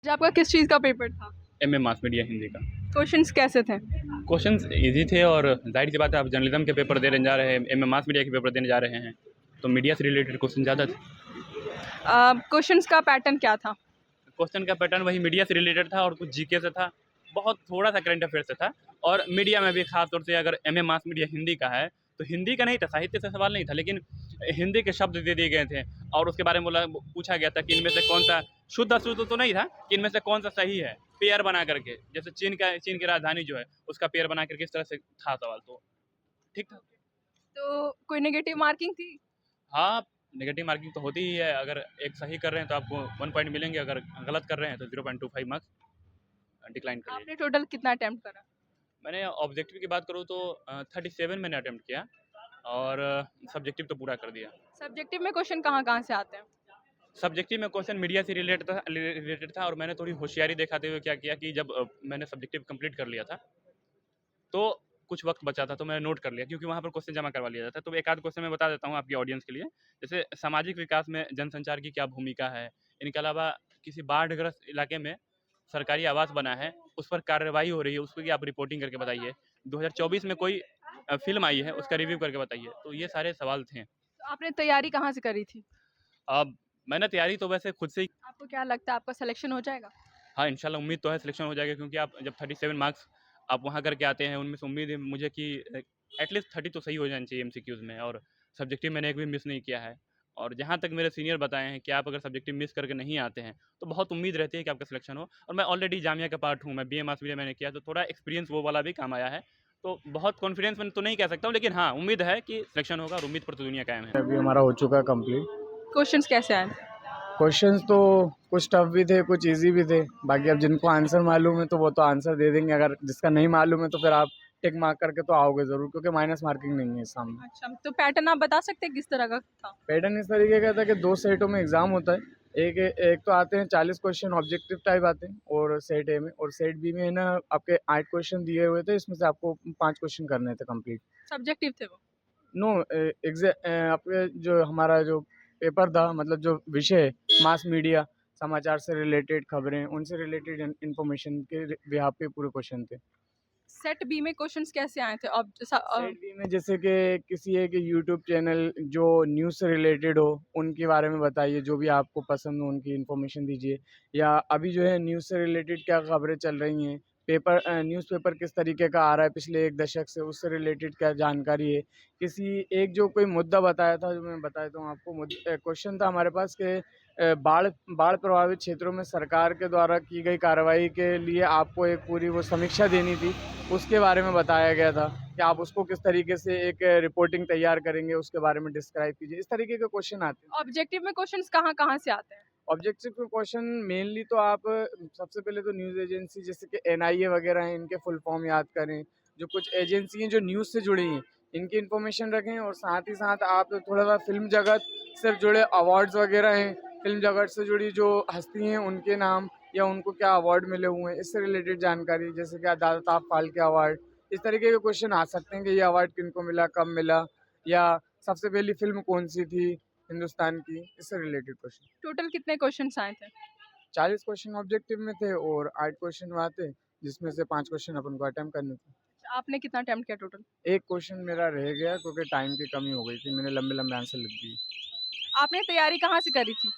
जो आपका किस चीज़ का पेपर था? एमए मास मीडिया हिंदी का। क्वेश्चंस कैसे थे? क्वेश्चंस इजी थे और जाहिर सी बात है, आप जर्नलिज्म के पेपर देने जा रहे हैं, एमए मास मीडिया के पेपर देने जा रहे हैं, तो मीडिया से रिलेटेड क्वेश्चन ज़्यादा थे। क्वेश्चंस का पैटर्न क्या था? क्वेश्चन का पैटर्न वही मीडिया से रिलेटेड था और कुछ जीके से था, बहुत थोड़ा सा करंट अफेयर से था। और मीडिया में भी खास तौर से अगर एमए मास मीडिया हिंदी का है, तो हिंदी का नहीं था, साहित्य से सवाल नहीं था, लेकिन हिंदी के शब्द दे दिए गए थे और उसके बारे में पूछा गया था कि इनमें से कौन सा शुद्ध अशुद्ध तो नहीं था, कि इनमें से कौन सा सही है, पेयर बना करके। जैसे चीन की राजधानी जो है उसका पेयर बना करके इस तरह से था सवाल, तो ठीक था। तो कोई नेगेटिव मार्किंग थी? हाँ, नेगेटिव मार्किंग तो होती ही है। अगर एक सही कर रहे हैं तो आपको 1 पॉइंट मिलेंगे, अगर गलत कर रहे हैं तो 0.25 मार्क्स डिक्लाइन कर आपने लीजिए। टोटल कितना अटेम्प्ट करा? मैंने ऑब्जेक्टिव की बात करूँ तो 37 मैंने अटेम्प्ट किया और सब्जेक्टिव तो पूरा कर दिया। सब्जेक्टिव में क्वेश्चन कहाँ-कहाँ से आते हैं? सब्जेक्टिव में क्वेश्चन मीडिया से रिलेटेड था और मैंने थोड़ी होशियारी दिखाते हुए क्या किया कि जब मैंने सब्जेक्टिव कंप्लीट कर लिया था, तो कुछ वक्त बचा था तो मैंने नोट कर लिया, क्योंकि वहाँ पर क्वेश्चन जमा करवा लिया जाता है। तो एक आध क्वेश्चन मैं बता देता हूँ आपकी ऑडियंस के लिए। जैसे सामाजिक विकास में जनसंचार की क्या भूमिका है? इनके अलावा किसी बाढ़ग्रस्त इलाके में सरकारी आवास बना है, उस पर कार्रवाई हो रही है, उस पर आप रिपोर्टिंग करके बताइए। 2024 में कोई फ़िल्म आई है, उसका रिव्यू करके बताइए। तो ये सारे सवाल थे। तो आपने तैयारी कहाँ से करी थी? अब मैंने तैयारी तो वैसे खुद से ही। आपको क्या लगता है आपका सिलेक्शन हो जाएगा? हाँ, इंशाल्लाह उम्मीद तो है सिलेक्शन हो जाएगा, क्योंकि आप जब 37 मार्क्स आप वहाँ करके आते हैं, उनमें से उम्मीद है मुझे कि एटलीस्ट 30 तो सही हो जाने चाहिए एमसीक्यूज़ में। और सब्जेक्टिव मैंने एक भी मिस नहीं किया है। और जहाँ तक मेरे सीनियर बताए हैं कि आप अगर सब्जेक्टिव मिस करके नहीं आते हैं, तो बहुत उम्मीद रहती है कि आपका सिलेक्शन हो। और मैं ऑलरेडी जामिया का पार्ट हूँ, मैं बीए मास मीडिया मैंने किया, तो थोड़ा एक्सपीरियंस वो वाला भी काम आया है। तो बहुत कॉन्फिडेंस में तो नहीं कह सकता हूँ, लेकिन हाँ, उम्मीद है कि सिलेक्शन होगा और उम्मीद पर तो दुनिया कायम है। अभी हमारा हो चुका है कंप्लीट। क्वेश्चंस कैसे आए थे? क्वेश्चंस तो कुछ टफ भी थे, कुछ इजी भी थे। बाकी अब जिनको आंसर मालूम है तो वो तो आंसर दे देंगे, अगर जिसका नहीं मालूम है तो फिर आप टिक मार्क करके तो आओगे ज़रूर, क्योंकि माइनस मार्किंग नहीं है इस सामने। अच्छा, तो पैटर्न आप बता सकते हैं किस तरह का था? पैटर्न इस तरीके का था कि 2 सेटों में एग्ज़ाम होता है। एक एक तो आते हैं 40 क्वेश्चन ऑब्जेक्टिव टाइप आते हैं, और सेट ए में और सेट बी में ना आपके 8 क्वेश्चन दिए हुए थे, इसमें से आपको 5 क्वेश्चन करने थे कंप्लीट। सब्जेक्टिव थे वो? नो, आपके जो हमारा जो पेपर था, मतलब जो विषय है, मास मीडिया, समाचार से रिलेटेड खबरें, उनसे रिलेटेड इन्फॉर्मेशन के बिहाफ पे पूरे क्वेश्चन थे। सेट बी में क्वेश्चंस कैसे आए थे? सेट बी में जैसे कि किसी एक यूट्यूब चैनल जो न्यूज़ से रिलेटेड हो, उनके बारे में बताइए, जो भी आपको पसंद हो उनकी इन्फॉर्मेशन दीजिए। या अभी जो है न्यूज़ से रिलेटेड क्या खबरें चल रही हैं, न्यूज़पेपर किस तरीके का आ रहा है पिछले 1 दशक से, उससे रिलेटेड क्या जानकारी है। किसी एक जो कोई मुद्दा बताया था, जो मैं बता देता हूँ आपको। क्वेश्चन था हमारे पास कि बाढ़ बाढ़ प्रभावित क्षेत्रों में सरकार के द्वारा की गई कार्रवाई के लिए आपको एक पूरी वो समीक्षा देनी थी, उसके बारे में बताया गया था कि आप उसको किस तरीके से एक रिपोर्टिंग तैयार करेंगे, उसके बारे में डिस्क्राइब कीजिए। इस तरीके के क्वेश्चन आते हैं। ऑब्जेक्टिव में क्वेश्चंस कहाँ-कहाँ से आते हैं? ऑब्जेक्टिव के क्वेश्चन मेनली तो आप सबसे पहले तो न्यूज़ एजेंसी जैसे कि एनआईए वगैरह हैं, इनके फुल फॉर्म याद करें। जो कुछ एजेंसी हैं जो न्यूज़ से जुड़ी हैं, इनकी इन्फॉर्मेशन रखें। और साथ ही साथ आप थोड़ा सा फिल्म जगत से जुड़े अवार्ड्स वगैरह हैं, फिल्म जगत से जुड़ी जो हस्ती हैं उनके नाम, या उनको क्या अवार्ड मिले हुए हैं, इससे रिलेटेड जानकारी, जैसे कि दादासाहब फाल्के अवार्ड। इस तरीके के क्वेश्चन आ सकते हैं कि ये अवार्ड किनको मिला, कब मिला, या सबसे पहली फिल्म कौन सी थी हिंदुस्तान की, इससे रिलेटेड क्वेश्चन। टोटल कितने क्वेश्चंस आए थे? 40 क्वेश्चन ऑब्जेक्टिव में थे और 8 क्वेश्चन वहाँ थे, जिसमें से 5 क्वेश्चन अपन को अटेम्प्ट करने थे। आपने कितना अटेम्प्ट किया टोटल? एक क्वेश्चन मेरा रह गया क्योंकि टाइम की कमी हो गई थी, मैंने लंबे-लंबे आंसर लिख दिए। आपने तैयारी कहाँ से करी थी?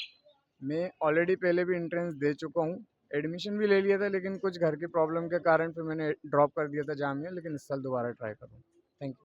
मैं ऑलरेडी पहले भी एंट्रेंस दे चुका हूँ, एडमिशन भी ले लिया था, लेकिन कुछ घर की प्रॉब्लम के कारण फिर मैंने ड्रॉप कर दिया था जामिया, लेकिन इस साल दोबारा ट्राई करूँगा। Thank you.